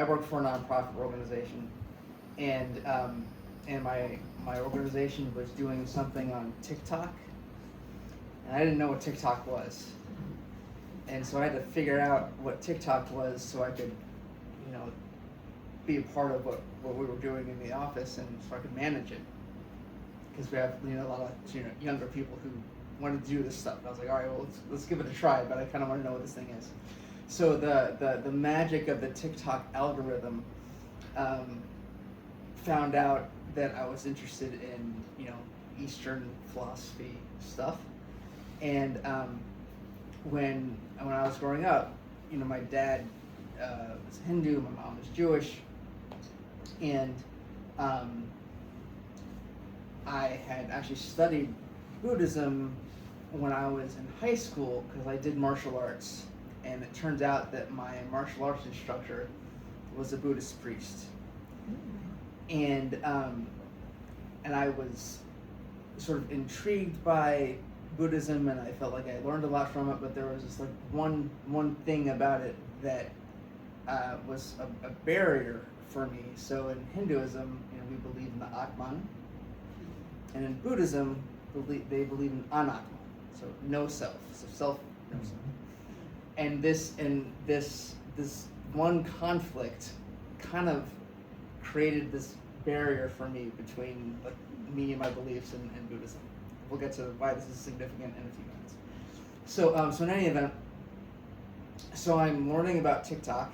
I work for a nonprofit organization, and my organization was doing something on TikTok, and I didn't know what TikTok was, and so I had to figure out what TikTok was so I could, you know, be a part of what we were doing in the office, and so I could manage it, because we have, you know, a lot of, you know, younger people who wanted to do this stuff. And I was like, all right, well, let's give it a try, but I kind of want to know what this thing is. So the magic of the TikTok algorithm, found out that I was interested in, you know, Eastern philosophy stuff, and when I was growing up, you know, my dad was Hindu, my mom was Jewish, and I had actually studied Buddhism when I was in high school because I did martial arts, and it turns out that my martial arts instructor was a Buddhist priest, and I was sort of intrigued by Buddhism, and I felt like I learned a lot from it, but there was just like one thing about it that was a barrier for me. So in Hinduism, you know, we believe in the Atman, and in Buddhism, they believe in Anatman, so no self, so self, no self. And this one conflict kind of created this barrier for me between like me and my beliefs in Buddhism. We'll get to why this is significant in a few minutes. So in any event, so I'm learning about TikTok,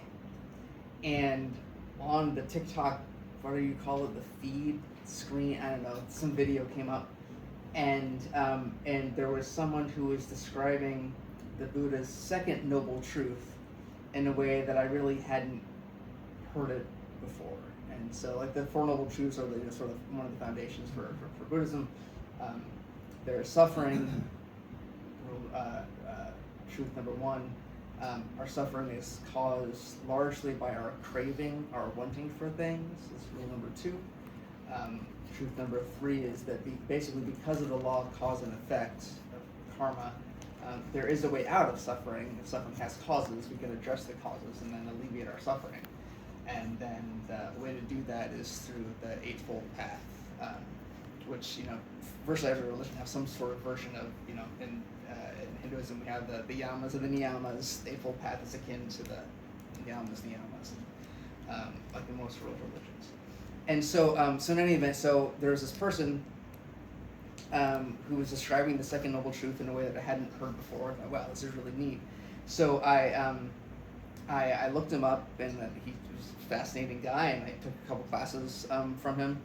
and on the TikTok, what do you call it, the feed screen, I don't know, some video came up, and there was someone who was describing the Buddha's second noble truth in a way that I really hadn't heard it before. And so, like, the Four Noble Truths are, you know, sort of one of the foundations for Buddhism. There's suffering. Truth number one, our suffering is caused largely by our craving, our wanting for things. That's rule number two. Truth number three is that basically because of the law of cause and effect of karma, there is a way out of suffering. If suffering has causes, we can address the causes and then alleviate our suffering. And then the way to do that is through the Eightfold Path, which, you know, virtually every religion has some sort of version of, you know, in Hinduism we have the yamas and the niyamas. The Eightfold Path is akin to the yamas, niyamas, like in most world religions. And so, so in any event, so there was this person who was describing the second noble truth in a way that I hadn't heard before. I thought, wow, this is really neat. So I looked him up, and he was a fascinating guy, and I took a couple classes from him.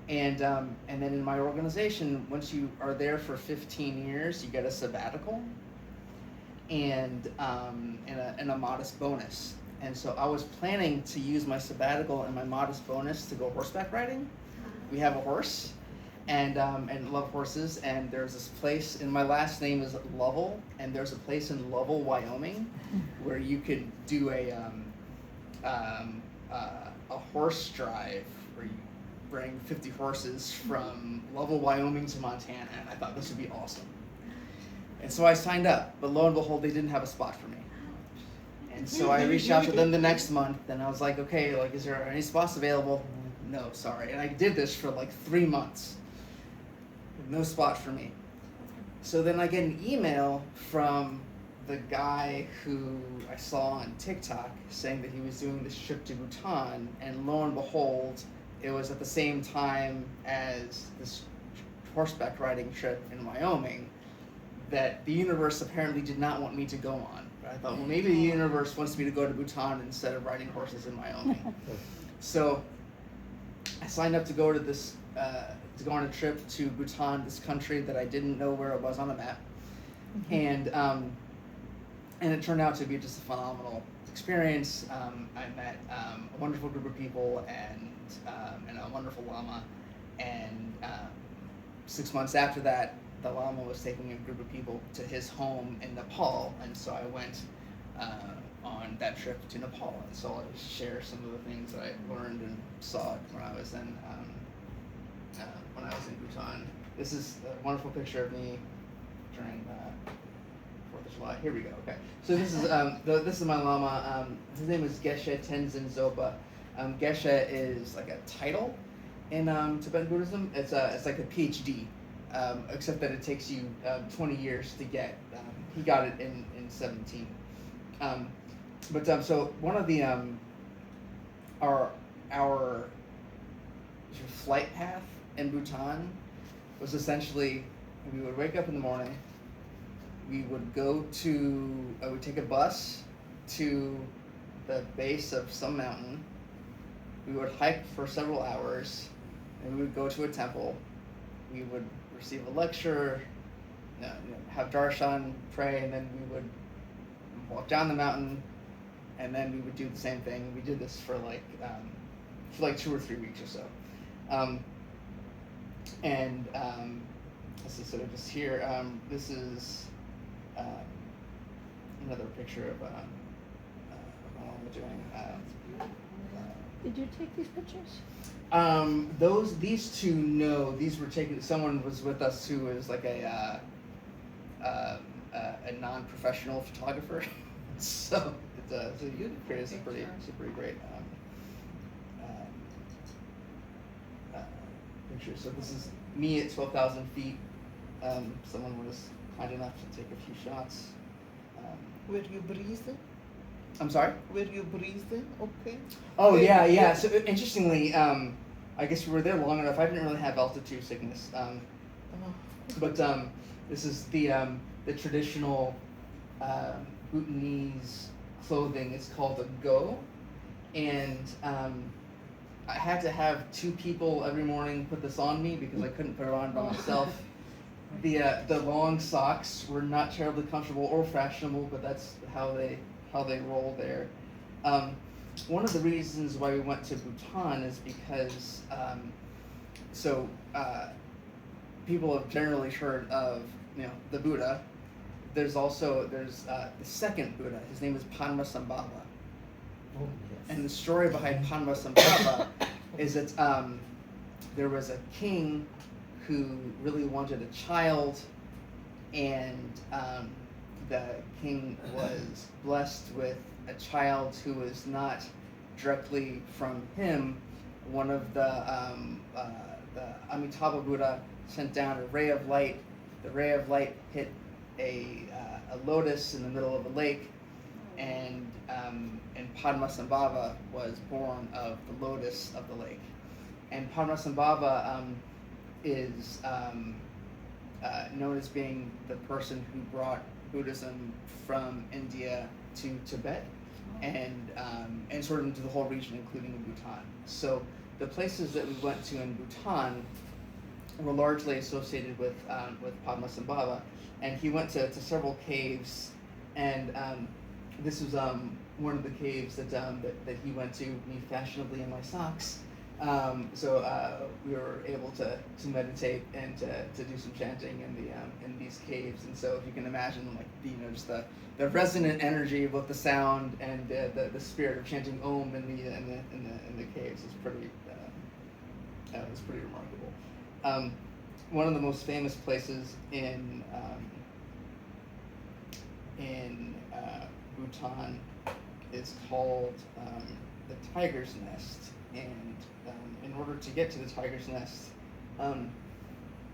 And then in my organization, once you are there for 15 years, you get a sabbatical and a modest bonus. And so I was planning to use my sabbatical and my modest bonus to go horseback riding. We have a horse, and love horses. And there's this place, and my last name is Lovell, and there's a place in Lovell, Wyoming, where you could do a horse drive where you bring 50 horses from Lovell, Wyoming to Montana, and I thought this would be awesome. And so I signed up, but lo and behold, they didn't have a spot for me. And so I reached out to them the next month, and I was like, okay, like, is there any spots available? No, sorry. And I did this for like 3 months. No spot for me. So then I get an email from the guy who I saw on TikTok saying that he was doing this trip to Bhutan, and lo and behold, it was at the same time as this horseback riding trip in Wyoming that the universe apparently did not want me to go on. But I thought, well, maybe the universe wants me to go to Bhutan instead of riding horses in Wyoming. So I signed up to go to this, to go on a trip to Bhutan, this country that I didn't know where it was on the map. And it turned out to be just a phenomenal experience. I met a wonderful group of people and a wonderful Lama. And 6 months after that, the Lama was taking a group of people to his home in Nepal, and so I went on that trip to Nepal, and so I'll share some of the things that I learned and saw when I was in Bhutan. This is a wonderful picture of me during 4th of July. Here we go. Okay. So this is this is my lama. His name is Geshe Tenzin Zopa. Geshe is like a title in Tibetan Buddhism. It's like a PhD, except that it takes you 20 years to get. He got it in 17. So one of the our flight path in Bhutan was essentially we would wake up in the morning. We would go to we'd take a bus to the base of some mountain. We would hike for several hours, and we would go to a temple. We would receive a lecture, have darshan, pray, and then we would walk down the mountain, and then we would do the same thing. We did this for like 2 or 3 weeks or so. This is sort of just here. This is another picture of what we're doing. Did you take these pictures? These two, no. These were taken. Someone was with us who was like a non-professional photographer. So you created some pretty great pictures. So this is me at 12,000 feet. Someone was kind enough to take a few shots. Were you breathing? I'm sorry? Were you breathing? Okay. Oh, yeah. So interestingly, I guess we were there long enough. I didn't really have altitude sickness. But this is the traditional Bhutanese clothing. It's called a go. And I had to have 2 people every morning put this on me because I couldn't put it on by myself. The long socks were not terribly comfortable or fashionable, but that's how they roll there. One of the reasons why we went to Bhutan is because people have generally heard of the Buddha. There's the second Buddha. His name is Padmasambhava. Oh, yes. And the story behind Padmasambhava is that there was a king who really wanted a child, and the king was blessed with a child who was not directly from him. One of the Amitabha Buddha sent down a ray of light. The ray of light hit a lotus in the middle of a lake, and Padmasambhava was born of the lotus of the lake. And Padmasambhava is known as being the person who brought Buddhism from India to Tibet, and sort of into the whole region, including Bhutan. So the places that we went to in Bhutan were largely associated with Padmasambhava, and he went to several caves, and this was one of the caves that he went to, me fashionably in my socks. So we were able to meditate and to do some chanting in these caves, and so if you can imagine, just the resonant energy of both the sound and the spirit of chanting Om in the caves is pretty remarkable. One of the most famous places in Bhutan is called the Tiger's Nest, and in order to get to the Tiger's Nest,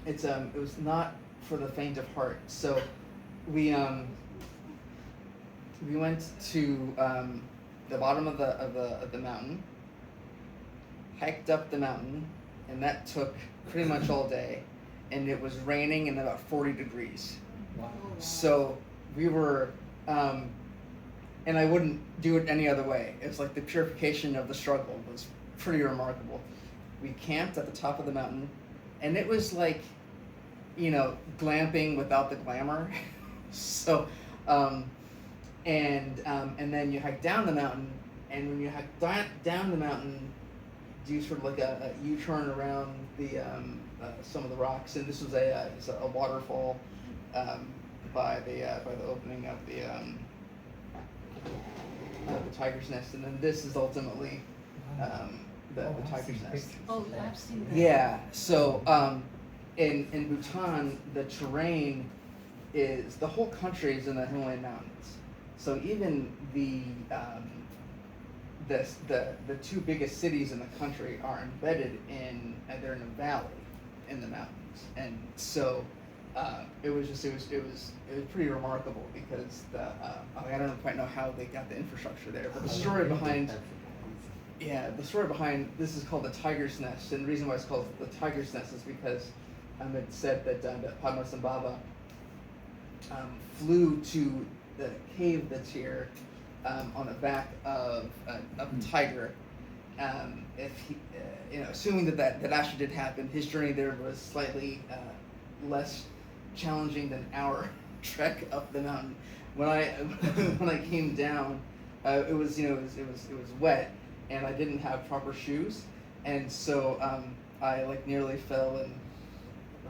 it was not for the faint of heart. So we went to the bottom of the mountain, hiked up the mountain, and that took pretty much all day, and it was raining and about 40 degrees. Wow. So we were, and I wouldn't do it any other way. It's like the purification of the struggle was pretty remarkable. We camped at the top of the mountain, and it was like, glamping without the glamour. So, and then you hike down the mountain, and when you hike down the mountain, do sort of like a U-turn around the some of the rocks, and this was a waterfall by the opening of the Tiger's Nest, and then this is ultimately the Tiger's Nest. Oh, I've seen that. Yeah. So in Bhutan, the terrain is the whole country is in the Himalayan mountains. So even the two biggest cities in the country are embedded in, and they're in a valley in the mountains, and so it was pretty remarkable because I don't quite know how they got the infrastructure there, but the story behind this is called the Tiger's Nest, and the reason why it's called the Tiger's Nest is because it said that Padmasambhava flew to the cave that's here on the back of a tiger. If he, assuming that actually did happen, his journey there was slightly less challenging than our trek up the mountain. When I came down, it was wet, and I didn't have proper shoes, and so I nearly fell and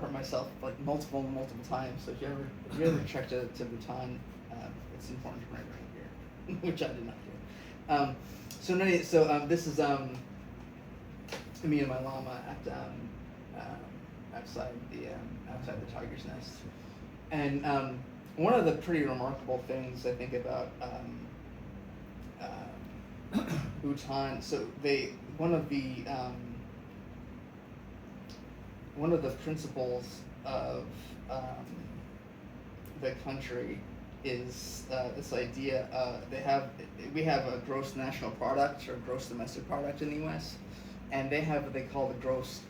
hurt myself multiple times. So if you ever trek to Bhutan, it's important to bring rain gear, which I did not do. So this is me and my llama at outside the Tiger's Nest, and one of the pretty remarkable things I think about Bhutan. So one of the principles of the country is this idea. We have a gross national product or gross domestic product in the U.S., and they have what they call the gross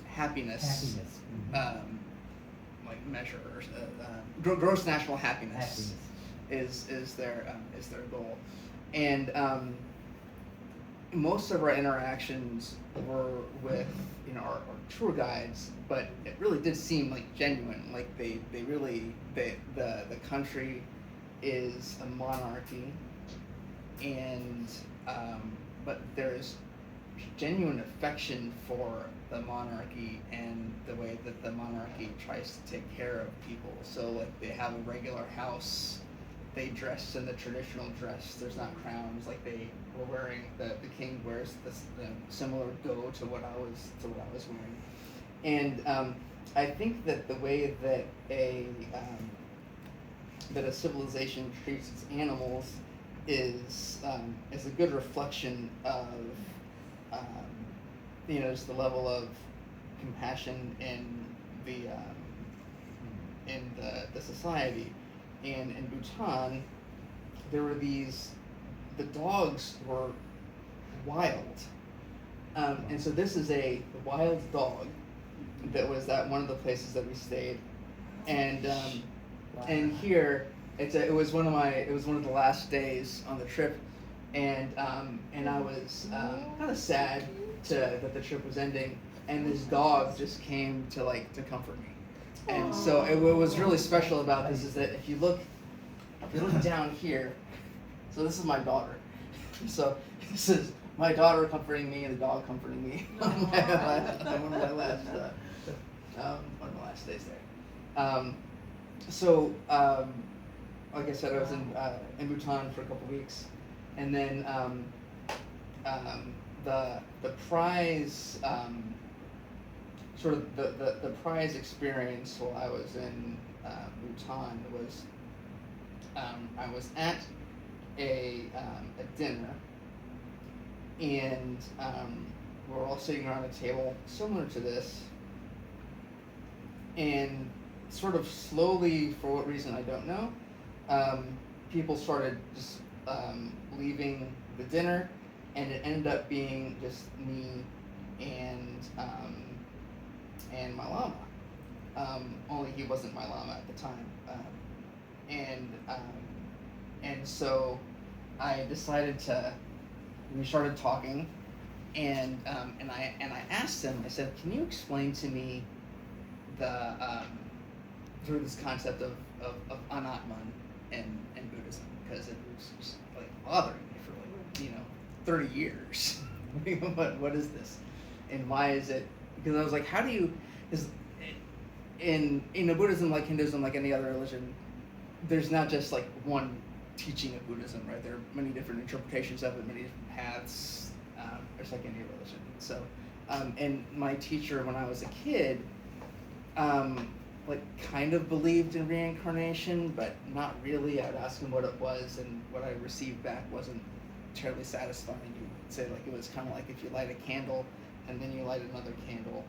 happiness. Measure or gross national happiness. Is their goal, and most of our interactions were with our tour guides, but it really did seem genuine. The country is a monarchy, and but there's genuine affection for the monarchy and the way that the monarchy tries to take care of people. So they have a regular house, they dress in the traditional dress, there's not crowns, they were wearing, the king wears the similar go to what I was wearing. And I think that the way that a civilization treats its animals is a good reflection of just the level of compassion in the society. And in Bhutan, there were the dogs were wild, and so this is a wild dog that was at one of the places that we stayed, and and here it was one of the last days on the trip, and I was kind of sad that the trip was ending, and this dog just came to comfort me. And so what was really special about this is that if you look down here, so this is my daughter. So this is my daughter comforting me and the dog comforting me on one of my last days there. Like I said, I was in Bhutan for a couple weeks, and then the prize. Sort of the prize experience while I was in Bhutan was I was at a dinner, and we're all sitting around a table similar to this, and sort of slowly, for what reason I don't know, people started just leaving the dinner, and it ended up being just me and my llama. Only he wasn't my llama at the time, and so I decided we started talking, and I asked him. I said, "Can you explain to me through this concept of anatman in Buddhism, because it was just bothering me for 30 years. What is this, and why is it?" Because I was like, how do you, because in Buddhism, like Hinduism, like any other religion, there's not just one teaching of Buddhism, right? There are many different interpretations of it, many different paths, just like any religion. So, and my teacher when I was a kid, like kind of believed in reincarnation, but not really. I'd ask him what it was, and what I received back wasn't terribly satisfying. You'd say like it was kind of like if you light a candle and then you light another candle,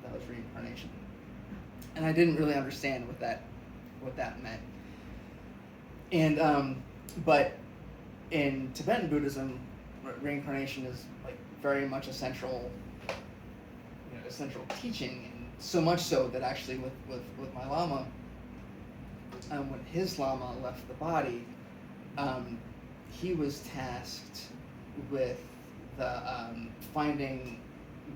that was reincarnation. And I didn't really understand what that meant. And but in Tibetan Buddhism, reincarnation is like very much a central teaching, and so much so that actually with my Lama, when his Lama left the body, he was tasked with the finding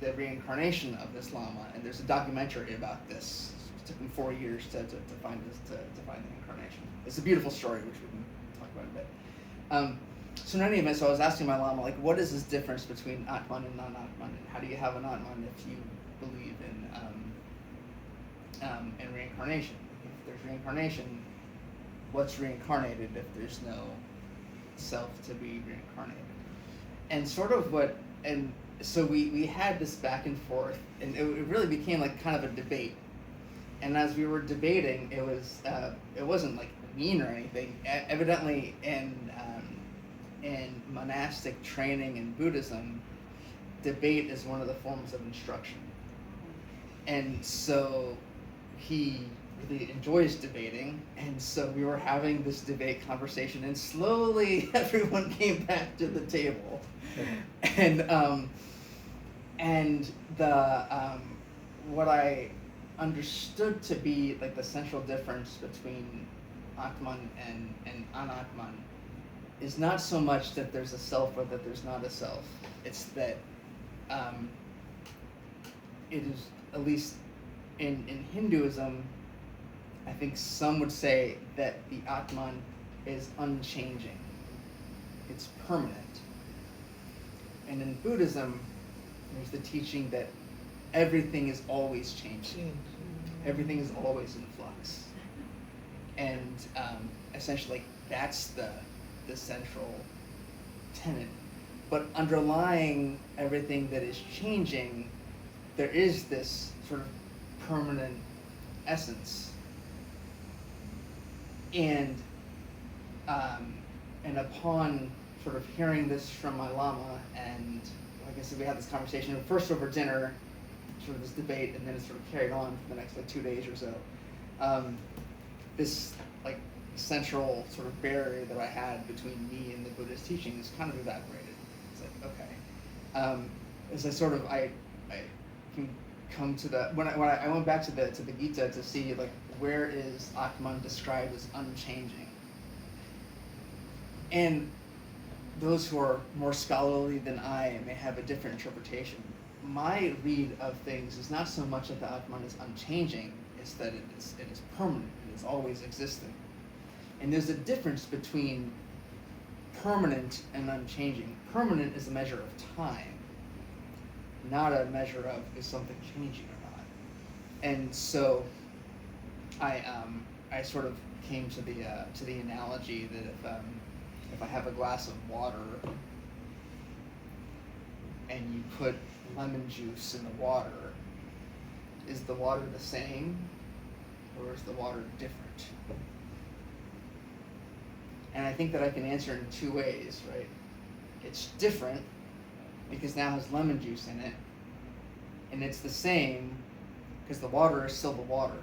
the reincarnation of this Lama, and there's a documentary about this. It took him 4 years to find the incarnation. It's a beautiful story, which we can talk about in a bit. So in any event, so I was asking my Lama, like, what is this difference between Atman and non-Atman, and how do you have an Atman if you believe in reincarnation? If there's reincarnation, what's reincarnated if there's no self to be reincarnated? And sort of and so we had this back and forth, and it really became like kind of a debate. And as we were debating, it wasn't like mean or anything. Evidently, in monastic training in Buddhism, debate is one of the forms of instruction. And so he really enjoys debating, and so we were having this debate conversation, and slowly everyone came back to the table. And what I understood to be like the central difference between Atman and Anatman is not so much that there's a self or that there's not a self. It's that it is, at least in Hinduism, I think some would say that the Atman is unchanging. It's permanent. And in Buddhism, there's the teaching that everything is always changing. Everything is always in flux. And essentially, that's the central tenet. But underlying everything that is changing, there is this sort of permanent essence. And upon sort of hearing this from my Lama, and like I said, we had this conversation first over dinner, sort of this debate, and then it sort of carried on for the next like 2 days or so. This like central sort of barrier that I had between me and the Buddhist teaching is kind of evaporated. It's like, okay. As I sort of I can come to the when I went back to the Gita to see like where is Atman described as unchanging. And those who are more scholarly than I may have a different interpretation. My read of things is not so much that the Atman is unchanging, it's that it is permanent, it is always existing. And there's a difference between permanent and unchanging. Permanent is a measure of time, not a measure of is something changing or not. And so I sort of came to the analogy that if I have a glass of water and you put lemon juice in the water, is the water the same or is the water different? And I think that I can answer in two ways, right? It's different because now it has lemon juice in it, and it's the same because the water is still the water.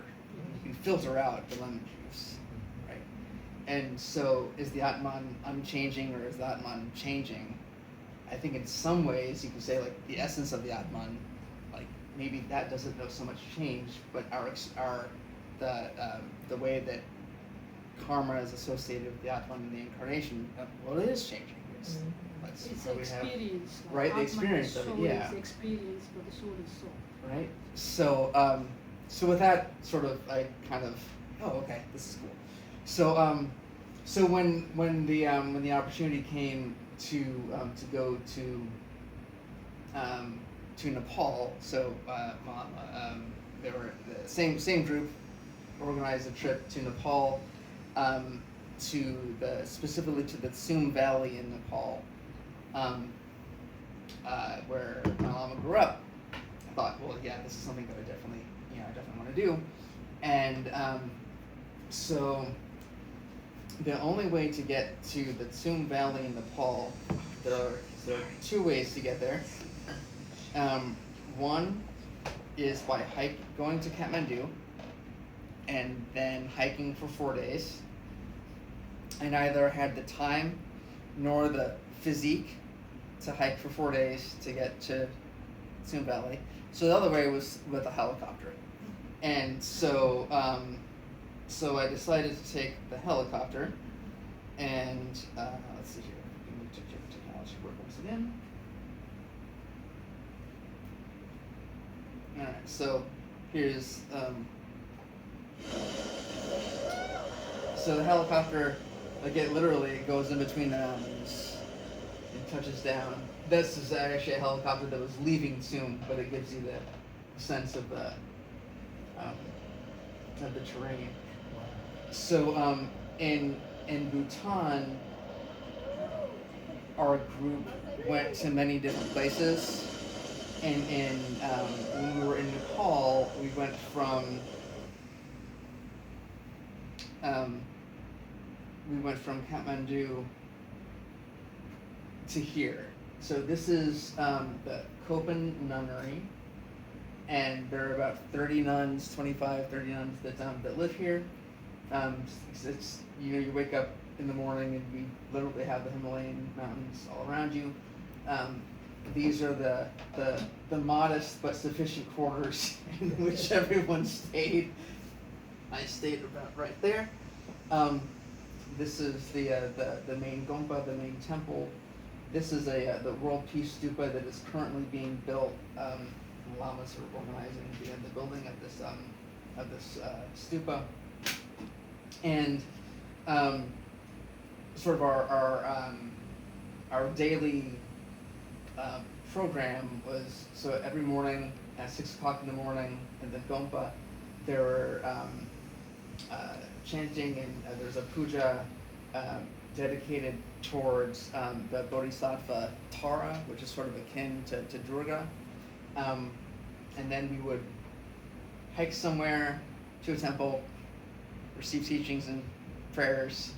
You can filter out the lemon juice, right? And so is the Atman unchanging or is the Atman changing? I think in some ways you can say like the essence of the Atman, like maybe that doesn't know so much change, but the way that karma is associated with the Atman and the incarnation, well, it is changing. It's so we experience. have, right, the experience of it, yeah. It's experience, but the soul is soul. Right. So so with that sort of I kind of okay, this is cool. So so when the opportunity came to go to Nepal, so they were the same group organized a trip to Nepal, specifically to the Tsum Valley in Nepal, where my Lama grew up. I thought, well, yeah, this is something that I definitely want to do. And so the only way to get to the Tsum Valley in Nepal, there are two ways to get there. One is by going to Kathmandu and then hiking for 4 days. I neither had the time nor the physique to hike for 4 days to get to Tsum Valley. So the other way was with a helicopter. And so so I decided to take the helicopter, and let's see here. Let me check technology work once again. All right, so here's so the helicopter, like it literally goes in between the mountains and touches down. This is actually a helicopter that was leaving soon, but it gives you the sense of the terrain. So in Bhutan, our group went to many different places. And when we were in Nepal, we went from Kathmandu to here. So this is the Kopan Nunnery, and there are about 30 nuns, 25, 30 nuns that live here. It's you wake up in the morning and we literally have the Himalayan mountains all around you. These are the modest but sufficient quarters in which everyone stayed. I stayed about right there. This is the main gompa, the main temple. This is the World Peace Stupa that is currently being built. Lamas are organizing the building of this stupa, and sort of our daily program was, so every morning at 6 o'clock in the morning in the gompa, there were chanting, and there's a puja dedicated towards the Bodhisattva Tara, which is sort of akin to Durga. And then we would hike somewhere to a temple, receive teachings and prayers,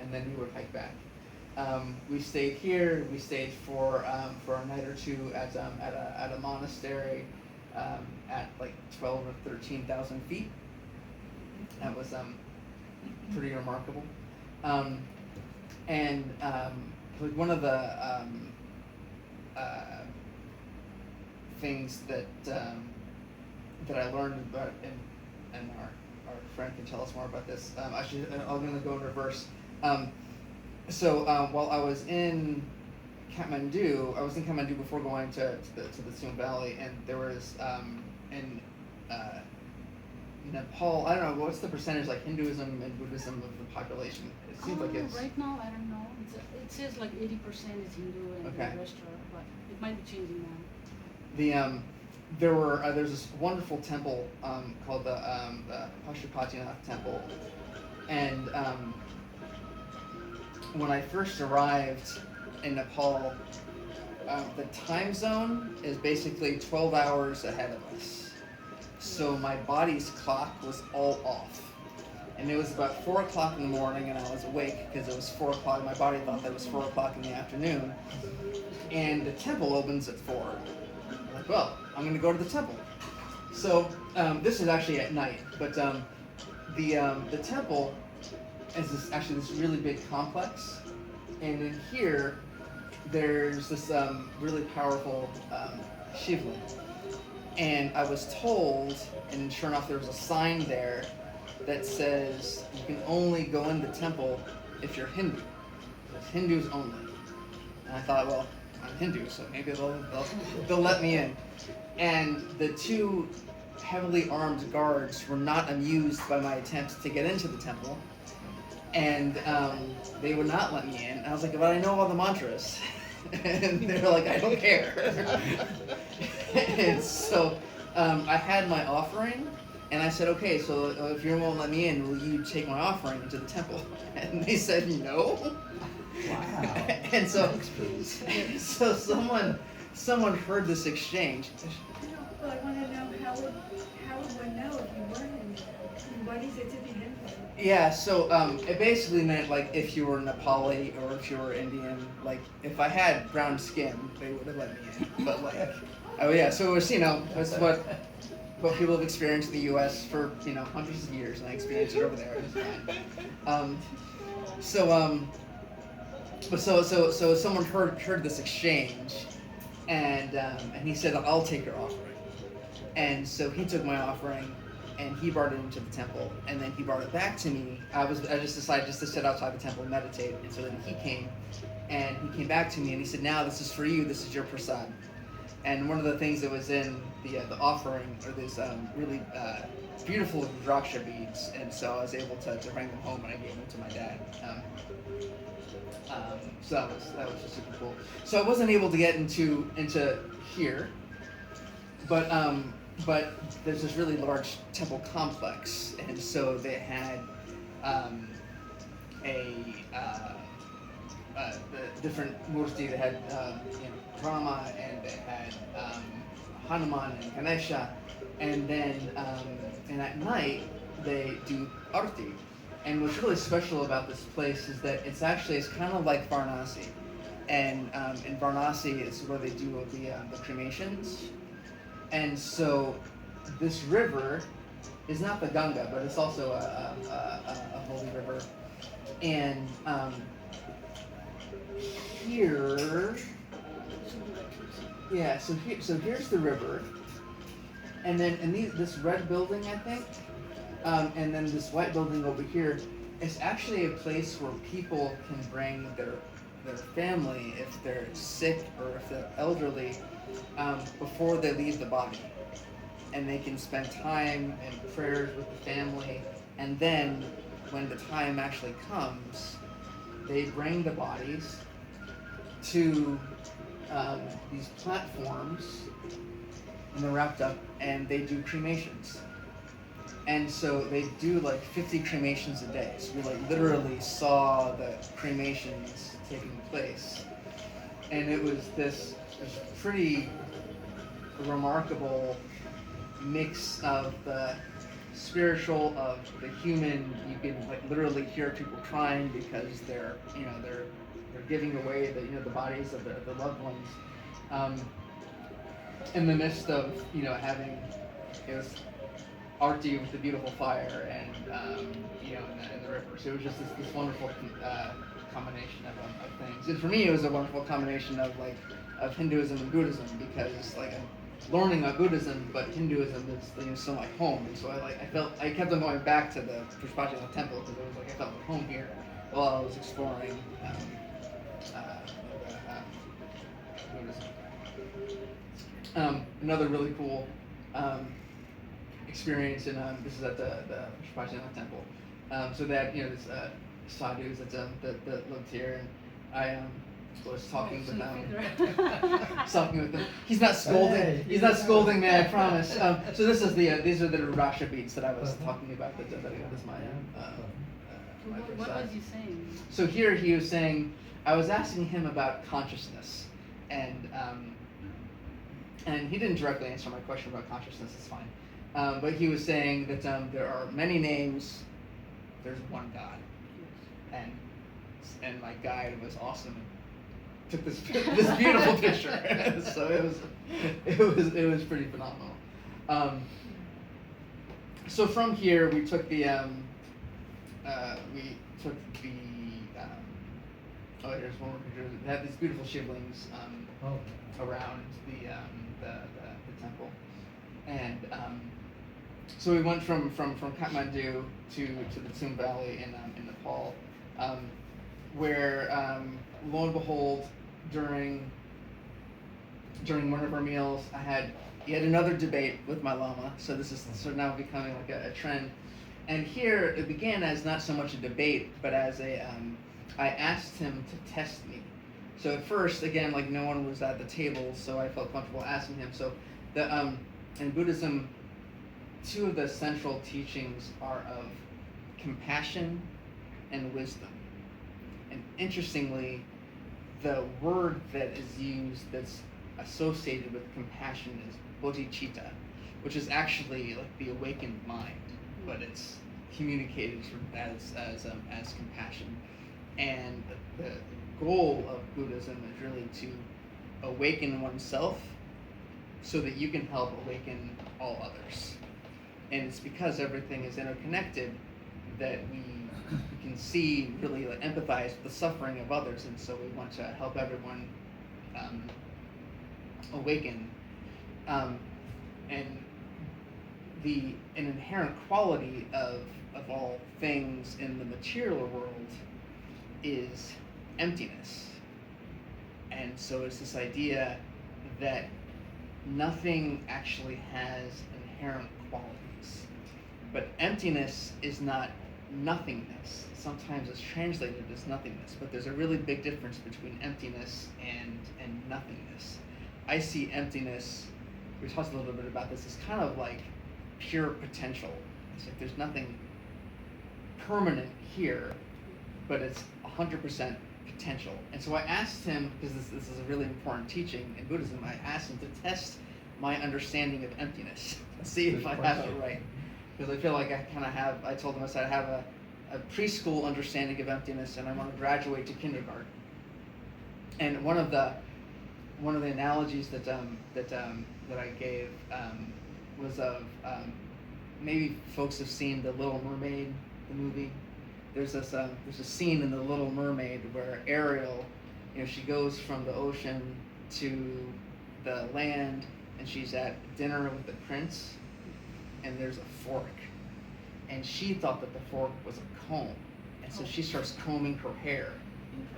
and then we would hike back. We stayed here. We stayed for a night or two at a monastery at like 12 or 13,000 feet. That was pretty remarkable. And one of the things that I learned about, and our friend can tell us more about this. Actually, I'm going to go in reverse. So while I was in Kathmandu, before going to the Tsum Valley, and there was in Nepal, I don't know, what's the percentage like Hinduism and Buddhism of the population? It seems like it's... Right now, I don't know. It says like 80% is Hindu and Okay. the rest are, but it might be changing now. There's this wonderful temple called the Pashupatinath Temple, and when I first arrived in Nepal, the time zone is basically 12 hours ahead of us. So my body's clock was all off. And it was about 4 o'clock in the morning, and I was awake because it was 4 o'clock. My body thought that was 4 o'clock in the afternoon. And the temple opens at 4. I'm like, well, I'm going to go to the temple. So this is actually at night, but the temple is this really big complex. And in here, there's this really powerful shivling. And I was told, and sure enough, there was a sign there that says you can only go in the temple if you're Hindu. It's Hindus only. And I thought, well, I'm Hindu, so maybe they'll let me in. And the two heavily armed guards were not amused by my attempt to get into the temple, and they would not let me in. And I was like, but I know all the mantras. And they were like, I don't care. And so I had my offering, and I said, okay, so if you won't let me in, will you take my offering into the temple? And they said, no. Wow. And so someone heard this exchange. Well, I want to know how would would know if you weren't Indian. What is it to be Hindu? Yeah, so it basically meant like if you were Nepali or if you were Indian, like if I had brown skin, they would have let me in. But like, oh yeah, so it was that's what people have experienced in the U.S. for hundreds of years, and I experienced it over there. It was fine. So someone heard this exchange, and he said, "I'll take your offering." And so he took my offering, and he brought it into the temple, and then he brought it back to me. I just decided to sit outside the temple and meditate, and so then he came back to me, and he said, "Now this is for you. This is your prasad." And one of the things that was in the offering are these really beautiful Rudraksha beads, and so I was able to bring them home, and I gave them to my dad. So that was just super cool. So I wasn't able to get into here, but there's this really large temple complex, and so they had the different murti. They had Rama, and they had Hanuman and Ganesha, and then and at night they do arti. And what's really special about this place is that it's kind of like Varanasi, and in Varanasi is where they do the cremations, and so this river is not the Ganga, but it's also a holy river, and here, yeah, so here's the river, and then this red building, I think. And then this white building over here is actually a place where people can bring their family if they're sick or if they're elderly before they leave the body. And they can spend time in prayers with the family. And then when the time actually comes, they bring the bodies to these platforms, and they're wrapped up, and they do cremations. And so they do like 50 cremations a day. So we like literally saw the cremations taking place. And it was this pretty remarkable mix of the spiritual, of the human. You can like literally hear people crying because they're giving away the bodies of the loved ones. In the midst of having arti with the beautiful fire and in the river. So it was just this wonderful combination of things. And for me, it was a wonderful combination of Hinduism and Buddhism, because I'm learning about Buddhism, but Hinduism is still my home. And so I kept on going back to the Pushpajana temple because it was I felt at home here while I was exploring Buddhism. Another really cool experience, and this is at the Pushpajana temple. So that this sadhus that lived here, and I was talking with them. He's not scolding. Hey, He's not scolding me. I promise. So these are the Rudraksha beads that I was talking about. That is my What was he saying? So here he was saying, I was asking him about consciousness, and he didn't directly answer my question about consciousness. It's fine. But he was saying that there are many names, there's one God, and my guide was awesome and took this beautiful picture. So it was pretty phenomenal. So from here we took the here's one more picture. They had these beautiful shivlings around the temple, and so we went from Kathmandu to the Tsum Valley in Nepal, where lo and behold, during one of our meals, I had yet another debate with my lama. So this is sort of now becoming like a trend. And here it began as not so much a debate, but as I asked him to test me. So at first, again, no one was at the table, so I felt comfortable asking him. So in Buddhism, two of the central teachings are of compassion and wisdom. And interestingly, the word that is used that's associated with compassion is bodhicitta, which is actually like the awakened mind, but it's communicated sort of as compassion. And the goal of Buddhism is really to awaken oneself so that you can help awaken all others. And it's because everything is interconnected that we can see, really like, empathize with the suffering of others, and so we want to help everyone awaken. And an inherent quality of all things in the material world is emptiness. And so it's this idea that nothing actually has inherent qualities. But emptiness is not nothingness. Sometimes it's translated as nothingness, but there's a really big difference between emptiness and nothingness. I see emptiness, we talked a little bit about this, as kind of like pure potential. It's like there's nothing permanent here, but it's 100% potential. And so I asked him, because this is a really important teaching in Buddhism, I asked him to test my understanding of emptiness, see if I have it right. Because I feel like I told him I said I have a preschool understanding of emptiness, and I want to graduate to kindergarten. And one of the analogies that I gave was of maybe folks have seen The Little Mermaid, the movie. There's a scene in The Little Mermaid where Ariel, she goes from the ocean to the land, and she's at dinner with the prince, and there's a fork, and she thought that the fork was a comb, and so she starts combing her hair,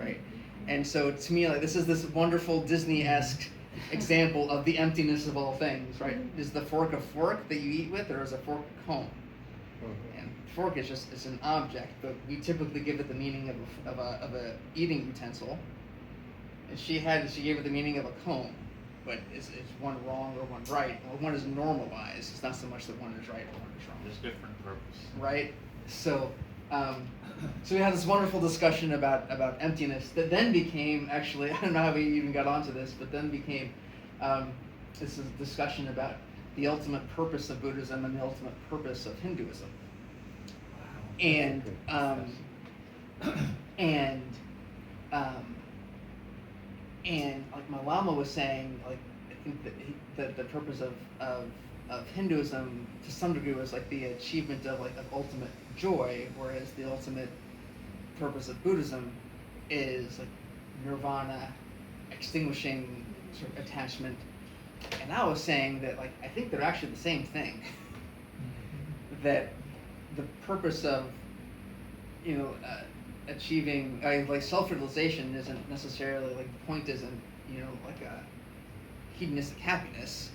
right? And so to me, like, this is this wonderful Disney-esque example of the emptiness of all things, right? Is the fork a fork that you eat with, or is a fork a comb? And fork is it's an object, but we typically give it the meaning of a eating utensil, and she gave it the meaning of a comb. But is one wrong or one right? Well, one is normalized. It's not so much that one is right or one is wrong. There's different purpose. Right? So we had this wonderful discussion about emptiness that then became, actually, I don't know how we even got onto this, but then became this is a discussion about the ultimate purpose of Buddhism and the ultimate purpose of Hinduism. Wow. And like my Lama was saying, like, I think that the purpose of Hinduism to some degree was like the achievement of ultimate joy, whereas the ultimate purpose of Buddhism is like nirvana, extinguishing sort of attachment. And I was saying that, like, I think they're actually the same thing. That the purpose of achieving like self-realization isn't necessarily, like, the point isn't like a hedonistic happiness.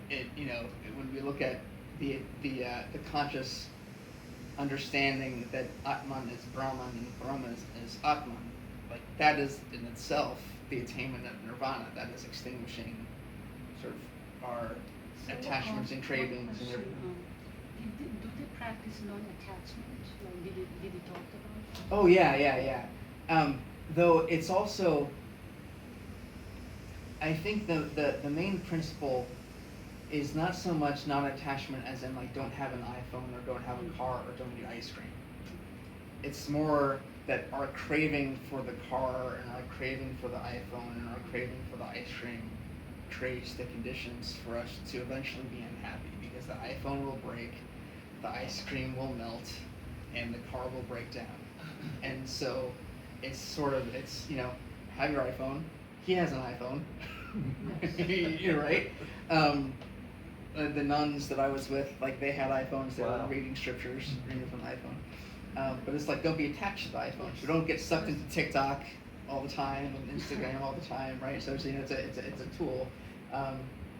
When we look at the conscious understanding that Atman is Brahman and Brahman is Atman, like, that is in itself the attainment of nirvana. That is extinguishing sort of our attachments and cravings and everything. Do they practice non-attachment? Like, did you talk about that? Oh yeah. Though it's also, I think the main principle is not so much non-attachment as in, like, don't have an iPhone or don't have a car or don't eat ice cream. It's more that our craving for the car and our craving for the iPhone and our craving for the ice cream creates the conditions for us to eventually be unhappy, because the iPhone will break, the ice cream will melt, and the car will break down. And so it's have your iPhone. He has an iPhone. You're right. The nuns that I was with, like, they had iPhones. They were reading scriptures, reading from the iPhone. But it's like, don't be attached to the iPhone. So don't get sucked into TikTok all the time and Instagram all the time, right? So it's a tool.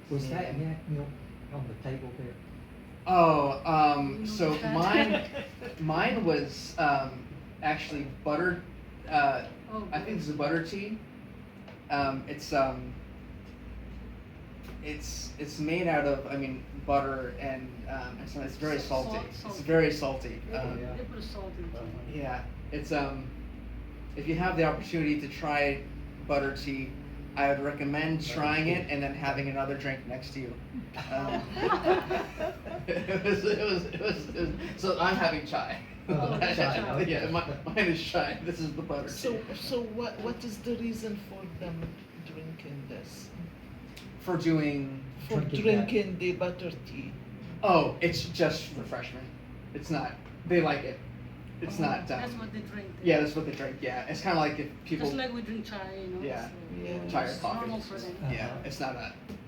Was that yak milk on the table there? Oh, so mine was actually butter. I think this is butter tea. It's made out of, butter, and so it's very salty. It's very salty. They put a salt in it. Yeah, it's if you have the opportunity to try butter tea, I would recommend trying it and then having another drink next to you. It was, so I'm having chai. Oh, chai, okay. Yeah, mine is chai. This is the butter tea. So what is the reason for them drinking this? For doing, For Drinking drinking the butter tea. oh, it's just refreshment. It's not, they like it. It's not, That's what they drink. yeah, that's what they drink, yeah. It's kind of like if people, Just like we drink chai, you know. Yeah. So Yeah. chai or it's coffee. normal for them. Yeah, Uh-huh. it's not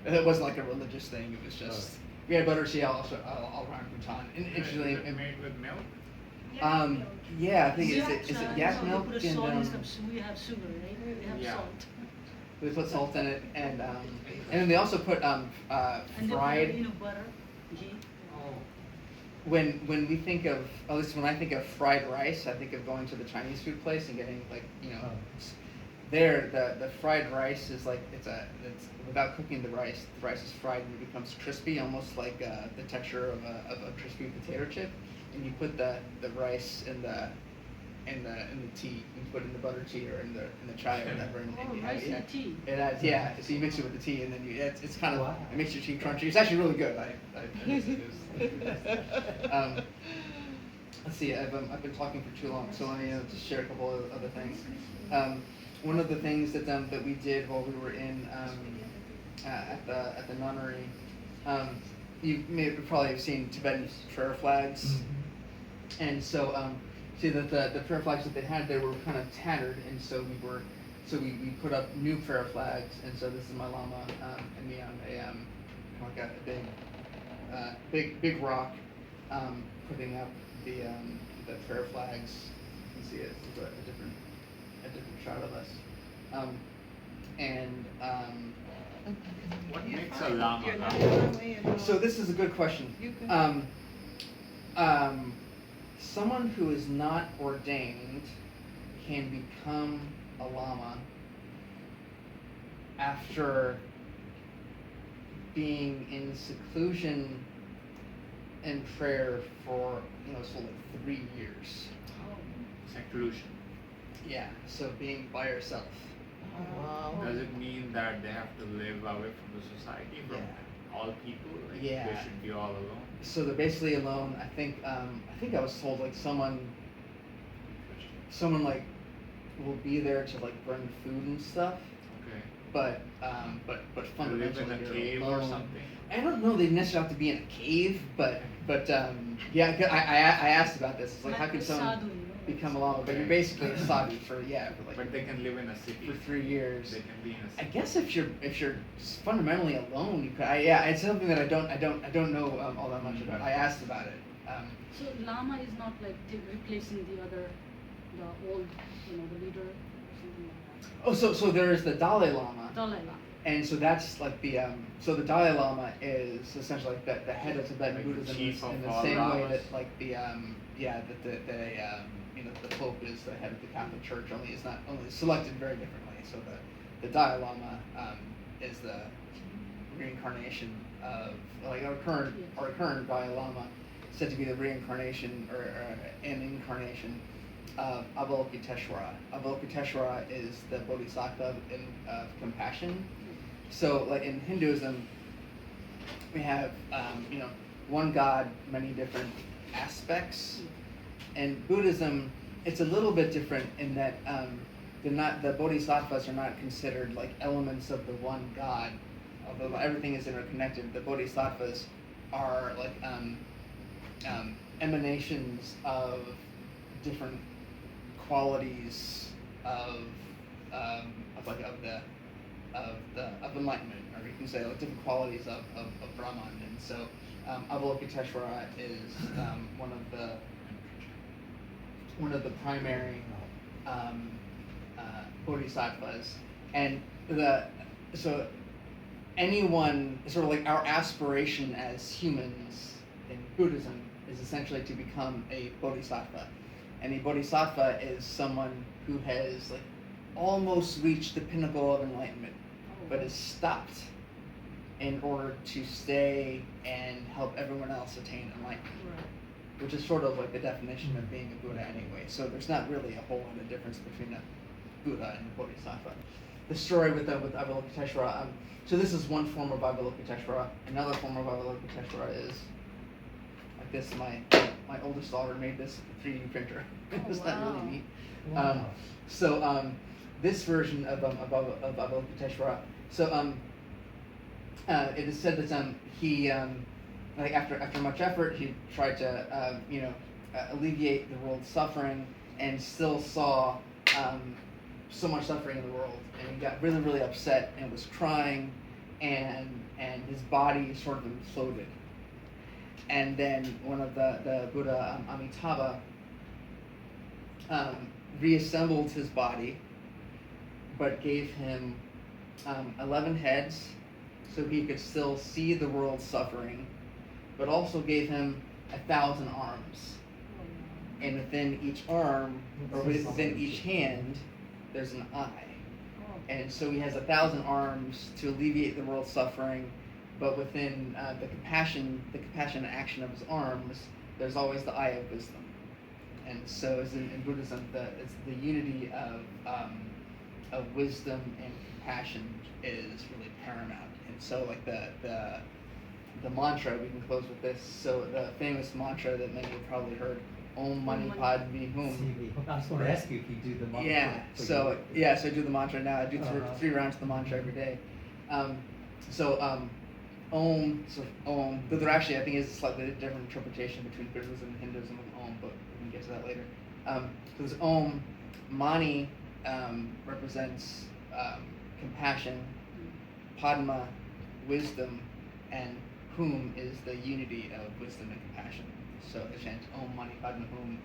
it wasn't like a religious thing. It was just, we had butter tea all around Bhutan. And interestingly, Is it made with milk? yeah, I think is Yak it chai, yak you know, milk they put a and salt instead of we have sugar, right? We have Yeah. salt. they put salt in it and then they also put And they put, fried. you know, butter, ghee. Oh. When we think of, at least when I think of fried rice, I think of going to the Chinese food place and getting like, you know, there the fried rice is like it's without cooking the rice is fried and it becomes crispy, almost like the texture of a crispy potato chip, and you put the rice in the tea, you put it in the butter tea or in the chai or whatever, and Oh, you rice yeah, and tea. it adds, yeah, so you mix it with the tea and then it's kind of, Wow. it makes your tea crunchy. It's actually really good. I let's see, I've been talking for too long, so let me just share a couple of other things. One of the things that we did while we were in at the nunnery, you may probably have seen Tibetan prayer flags, Mhm. and so see that the prayer flags that they had there were kind of tattered, and so we put up new prayer flags, and so this is my lama and me on a big rock, putting up the prayer flags. You can see it. It's a different shot of us. What makes a llama You're not happy? far away at all. So this is a good question. You can- Someone who is not ordained can become a lama after being in seclusion and prayer for so like 3 years. Seclusion. Yeah, so being by yourself. Wow. Does it mean that they have to live away from the society, from all people? Like Yeah. they should be all alone? So they're basically alone. I think I was told like someone like will be there to like bring food and stuff, Okay. but To live fundamentally in a you're cave alone. or something? I don't know they necessarily have to be in a cave, but yeah, I asked about this. It's like how could someone sadhu, you know, become a lama? But you're basically a sadhu for like But they can live in a city. for 3 years. They can be in a I city. guess if you're fundamentally alone, you could. It's something that I don't know all that much about. I asked about it. So lama is not like replacing the old, the leader or something like Oh, so there is the Dalai Lama, that. Dalai Lama. and so that's like so the Dalai Lama is essentially like the head of Tibetan Like the Buddhism chief in of the all same way lamas. that like the Pope is the head of the Catholic Church, only it's not only selected very differently. So the Dalai Lama is the reincarnation of like our current Dalai Lama, said to be the reincarnation or an incarnation of Avalokiteshvara. Avalokiteshvara is the bodhisattva of compassion. So, like in Hinduism, we have one God, many different aspects. In Buddhism, it's a little bit different in that the bodhisattvas are not considered like elements of the one God, although everything is interconnected. The bodhisattvas are like emanations of different qualities of enlightenment, or you can say like different qualities of Brahman. And so Avalokiteshvara is one of the primary bodhisattvas, and so anyone sort of like our aspiration as humans in Buddhism is essentially to become a bodhisattva. And a bodhisattva is someone who has like almost reached the pinnacle of enlightenment, but is stopped in order to stay and help everyone else attain enlightenment, Right. which is sort of like the definition of being a Buddha anyway. So there's not really a whole lot of difference between a Buddha and a bodhisattva. the story with Avalokiteshvara. So this is one form of Avalokiteshvara. Another form of Avalokiteshvara is like this. My oldest daughter made this 3D printer. It's not really neat. Wow. This version of Avalokiteshvara. So it is said that he like after much effort he tried to alleviate the world's suffering and still saw so much suffering in the world, and he got really, really upset and was crying, and his body sort of imploded. And then one of the Buddha, Amitabha, reassembled his body, but gave him 11 heads so he could still see the world's suffering, but also gave him 1,000 arms. And within each arm, or within each hand, there's an eye. And so he has 1,000 arms to alleviate the world's suffering, but within the compassion action of his arms, there's always the eye of wisdom. And so as in Buddhism, it's the unity of wisdom and compassion is really paramount. And so like the mantra, we can close with this. So the famous mantra that many have probably heard, Om Mani Padme Hum. I was going to ask you if you do the mantra. Yeah, so I do the mantra now. I do 3 rounds of the mantra every day. Om, so Om, but there actually I think is a slightly different interpretation between Buddhism and Hinduism of Om, but we can get to that later. So this Om, Mani represents compassion, Padma, wisdom, and Hum is the unity of wisdom and compassion. So they chant Om Mani Padme Hum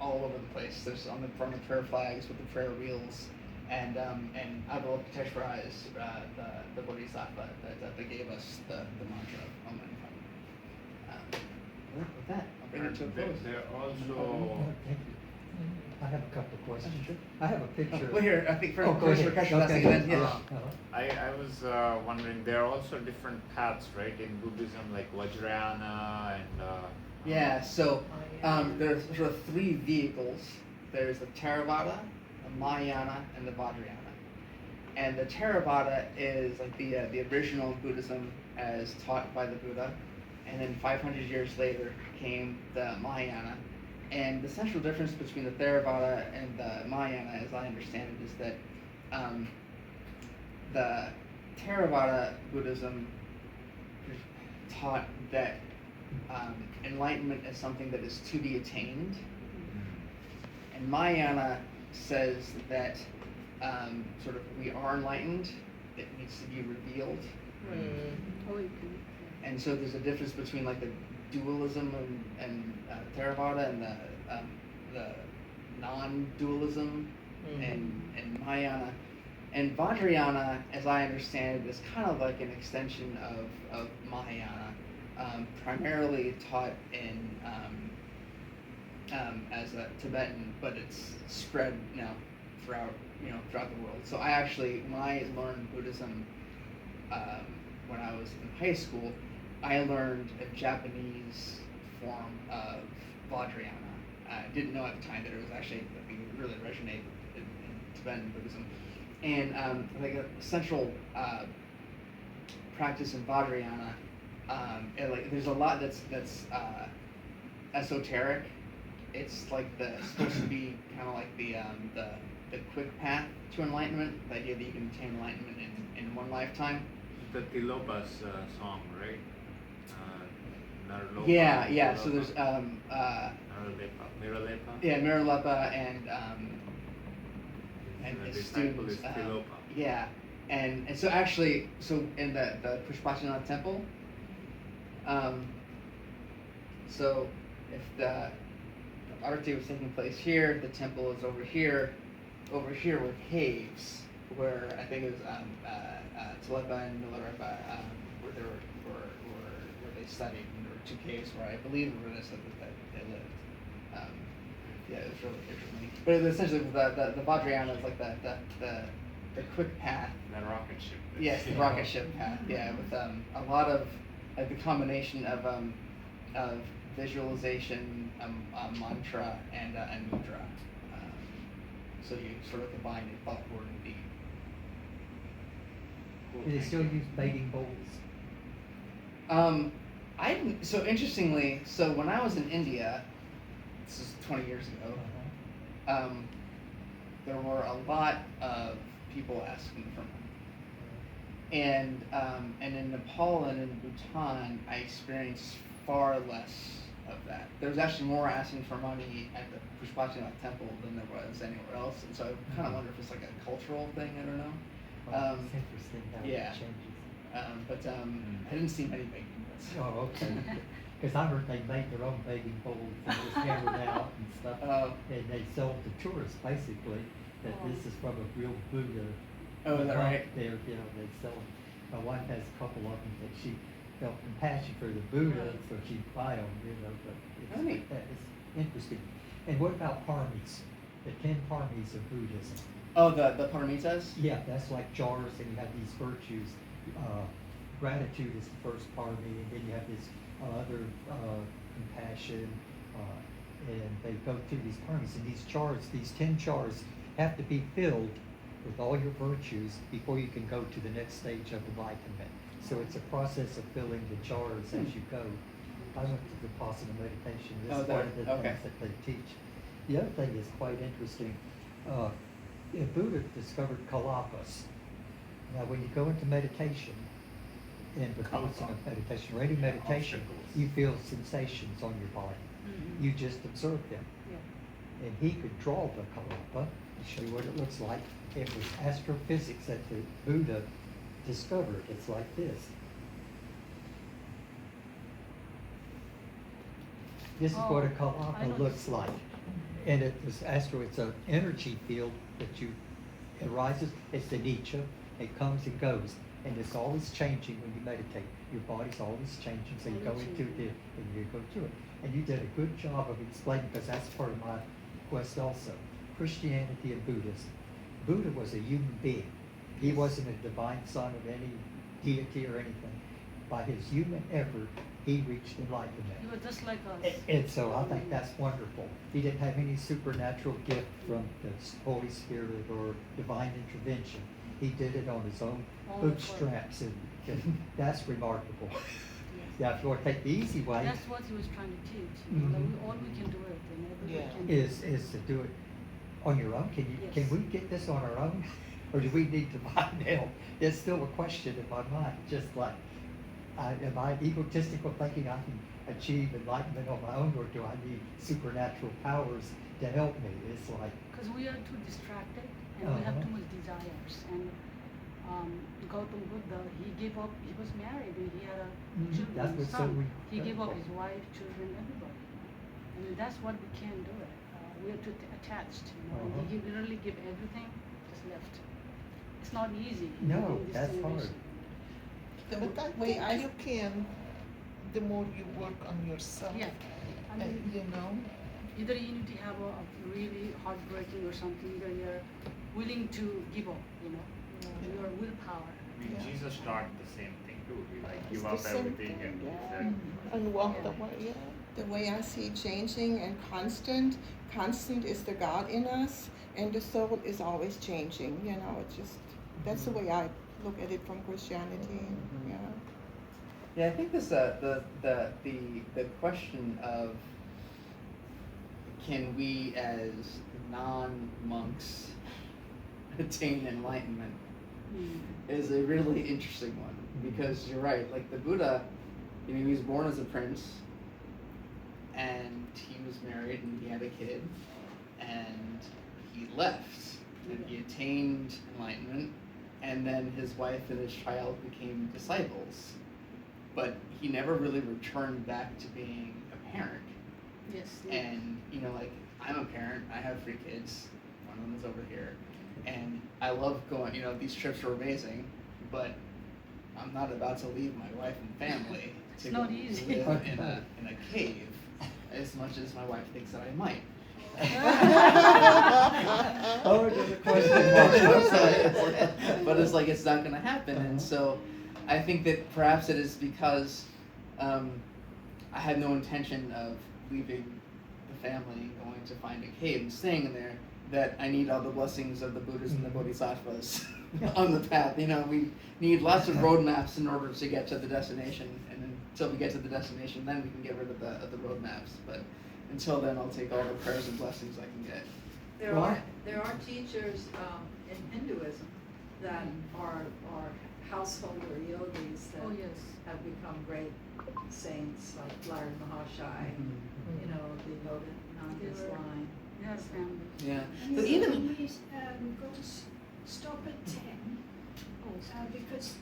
all over the place. There's on the front of prayer flags with the prayer wheels, and Avalokiteshvara is the bodhisattva that gave us the mantra of Om Mani Padme. With that, I'll bring it to a close. There also. Oh, thank you. I have a couple of questions. I have a picture. Well, here I think go first ahead. Rakesh was Okay. asking, then yeah. I was wondering, there are also different paths, right, in Buddhism, like Vajrayana and. Yeah, so there's sort of 3 vehicles. There's the Theravada, the Mahayana, and the Vajrayana. And the Theravada is like the original Buddhism as taught by the Buddha, and then 500 years later came the Mahayana. And the central difference between the Theravada and the Mahayana, as I understand it, is that the Theravada Buddhism taught that enlightenment is something that is to be attained, and Mahayana says that sort of we are enlightened, it needs to be revealed. And so there's a difference between like the dualism and Theravada and the non-dualism and Mahayana. And Vajrayana, as I understand it, is kind of like an extension of Mahayana, primarily taught in as a Tibetan, but it's spread now throughout the world. So I actually, when I learned Buddhism when I was in high school, I learned a Japanese form of Vajrayana. I didn't know at the time that it was actually, I think it really resonated in Tibetan Buddhism. And like a central practice in Vajrayana, and like there's a lot that's esoteric. It's like supposed to be kind of like the quick path to enlightenment. The idea that you can attain enlightenment in one lifetime. The Tilopa's song, right? Narlopa, Yeah. Tilopa, So there's Miralepa. Yeah, Mirolepa and The his disciple students. is Tilopa. Yeah, and so actually, so in the Pushpachana temple, so if the arati was taking place here, the temple is over here. Over here were caves where I think it was Tilopa and Milarepa where they studied. And there were 2 caves where I believe the Buddhists said that they lived. Yeah, it was really interesting. But essentially, the Vajrayana is like the quick path. The rocket ship. Yes, the rocket ship path. Yeah, with a lot of like the combination of visualization, mantra, and mudra. So you sort of combine your thought, word, and deed. Cool, Do they thank still you. use bathing bowls? So interestingly, so when I was in India, this is 20 years ago, there were a lot of people asking for money. And in Nepal and in Bhutan, I experienced far less of that. There was actually more asking for money at the Pushpatinath temple than there was anywhere else. And so I kind of wonder if it's like a cultural thing. I don't know. Well, it's interesting how yeah. it changes. I didn't see many baking bowls. Oh, okay. Because I heard they made their own bathing bowls and just hammered out and stuff. And they sold to tourists basically that this is from a real Buddha. Oh, is that right? There, you know, they sell. My wife has a couple of them that she felt compassion for the Buddha, so she'd buy them, you know. But Oh, neat. it's interesting. And what about paramis? The 10 paramis of Buddhism. Oh, the paramitas? Yeah, that's like jars, and you have these virtues. Gratitude is the first parami, and then you have this other compassion, and they go through these paramis. And these jars, these 10 jars, have to be filled with all your virtues before you can go to the next stage of enlightenment. So it's a process of filling the jars as you go. I went to the Vipassana meditation. This is one of the things that they teach. The other thing is quite interesting. Buddha discovered kalapas. Now, when you go into meditation, in Vipassana meditation or any meditation, you feel sensations on your body. You just observe them. Yeah. And he could draw the kalapa to show you what it looks like. It was astrophysics that the Buddha discovered. It's like this. This is what a I kalapa know looks this. like. And it's an energy field that it rises, it's the Nietzsche, it comes and goes. And it's always changing when you meditate. Your body's always changing, so you go into it and you go through it. And you did a good job of explaining, because that's part of my quest also. Christianity and Buddhism. Buddha was a human being. He wasn't a divine son of any deity or anything. By his human effort, he reached enlightenment. You were just like us. And so I think that's wonderful. He didn't have any supernatural gift from the Holy Spirit or divine intervention. He did it on his own bootstraps, and that's remarkable. Yeah, if you want to take the easy way, That's what he was trying to teach. You know, like all we can do it, and everybody can do it. is to do it on your own. Can Yes. we get this on our own, or do we need divine help? It's still a question in my mind. Just like, am I egotistical thinking I can achieve enlightenment on my own, or do I need supernatural powers to help me? It's like, Because we are too distracted and we have too much desires. And Gautam Buddha, he gave up, he was married and he had a children, That's what's so son. He gave up incredible. his wife, children, everybody. I mean, that's what we can do it. We are too attached, you know. And he literally give everything, just left. It's not easy. No, in this that's hard. generation. But I think you can, the more you work on yourself. Yeah. I And, mean, you know, either you need to have a really heartbreaking or something, either you're willing to give up, you know, your willpower. I mean, Yeah. Jesus taught the same thing too. He like It's give the up same everything thing, and he yeah. said, and walk Yeah. away, yeah. The way I see changing and constant is the God in us, and the soul is always changing. You know, it's just that's the way I look at it from Christianity. Yeah. Yeah, I think this the question of can we as non-monks attain enlightenment is a really interesting one, because you're right. Like the Buddha, you know, he was born as a prince, and he was married, and he had a kid, and he left, and he attained enlightenment, and then his wife and his child became disciples. But he never really returned back to being a parent. Yes. And, you know, like, I'm a parent, I have 3 kids, one of them is over here, and I love going, you know, these trips are amazing, but I'm not about to leave my wife and family to It's not easy. live in a cave, as much as my wife thinks that I might. oh, there's a question mark. But it's like, it's not gonna happen, and so I think that perhaps it is because I had no intention of leaving the family and going to find a cave and staying in there, that I need all the blessings of the Buddhas and the Bodhisattvas on the path. You know, we need lots of road maps in order to get to the destination, and until we get to the destination, then we can get rid of the road maps. But until then, I'll take all the prayers and blessings I can get. There are teachers in Hinduism that are householder yogis that Oh, yes. have become great saints, like Larry Mahashai, you know, the Yogananda's They were- line. Yes, family. Yeah. And So so even we've got to stop at 10 because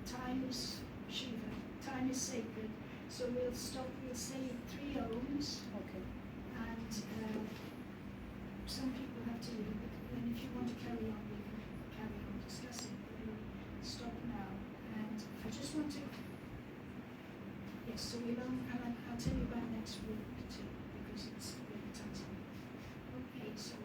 time is Shiva, time is sacred. So we'll stop, we'll say 3 ohms, Okay. and some people have to leave, and if you want to carry on, we can carry on discussing, but we'll stop now. And I just want to, yes, so we'll, and I'll tell you about next week too, because it's really tight. Okay, so